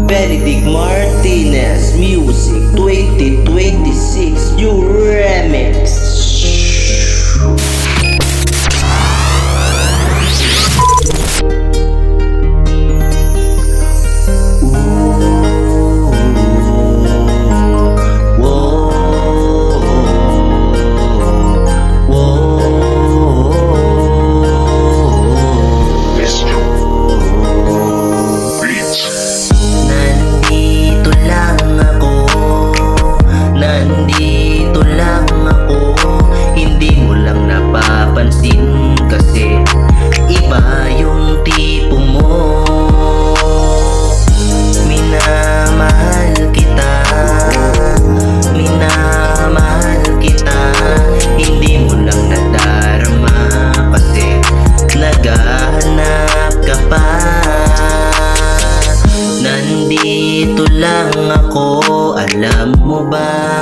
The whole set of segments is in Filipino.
Benedict Martinez Music 2026 You Remix. Nandito lang ako, alam mo ba?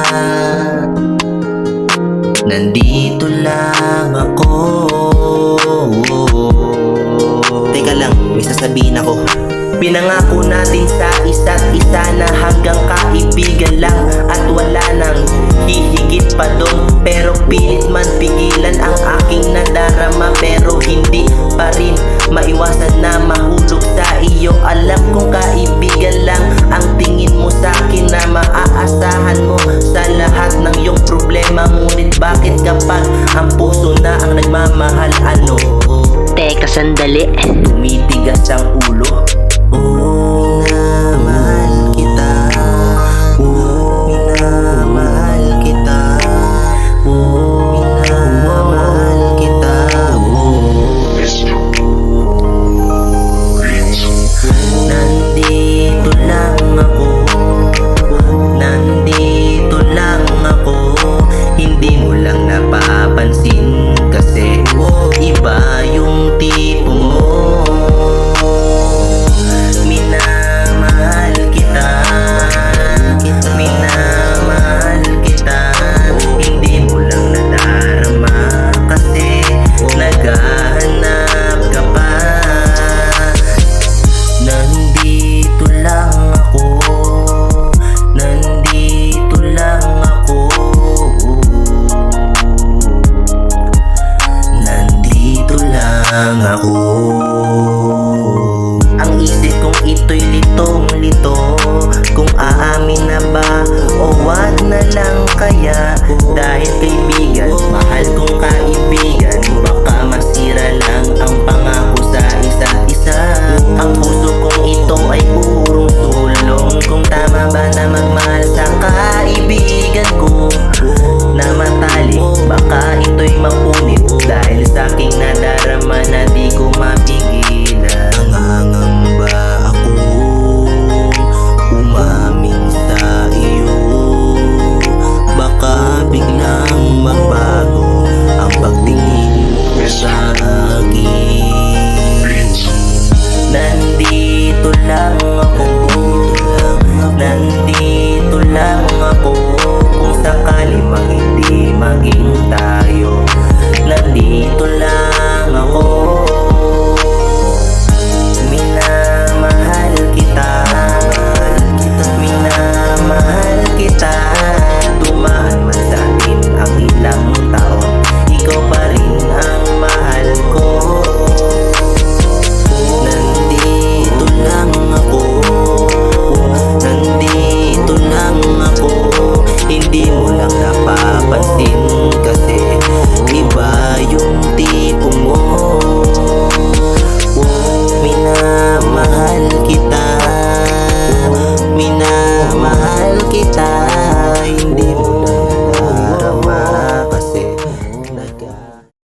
Nandito lang ako. Teka lang, may sasabihin ako. Pinangako natin sa isa't isa na hanggang kaibigan lang at wala nang hihigit pa doon. Pero pilit man pigilan ang aking nadarama, pero hindi pa rin maiwasan na mahulog sa iyo. Alam kong kaibigan lang ang tingin mo sa akin, na maaasahan mo sa lahat ng iyong problema. Ngunit bakit kapag ang puso na ang nagmamahal, ano? Teka sandali, Tumitigas ang ulo. Minamahal kita, minamahal kita, minamahal kita. Nandito lang ako, nandito lang ako. Hindi mo lang napapansin kasi iba yung tipo mo. Minamahal kita, minamahal kita. Hindi mo lang nadarama kasi naghahanap ka pa. Nandito lang ako, nandito lang ako, nandito lang ako. Ang isip kong ito'y litong-lito, kung aamin na ba o wag na lang kaya. Dahil kaibigan, mahal kong kaibigan, baka masira lang ang pangako sa isa't isa. Ang puso kong ito ay purong tulong. Kung tama ba na magmahal sa kaibigan ko na matalik, baka ito'y mapunit dahil sa aking nadarama na di ko mapigilan. Nangangamba ako umamin sa iyo, baka biglang magbago ang pagtingin mo sa akin. Nandito lang ako, nandito lang ako. Kung sakali mang hindi maging tayo, nandito lang ako. Minamahal kita, minamahal kita. Dumaan man sa atin ang ilang taon, ikaw pa rin ang mahal ko. Nandito lang ako, nandito lang ako. Hindi mo lang napapansin kasi iba yung tipo mo. Minamahal kita, minamahal kita.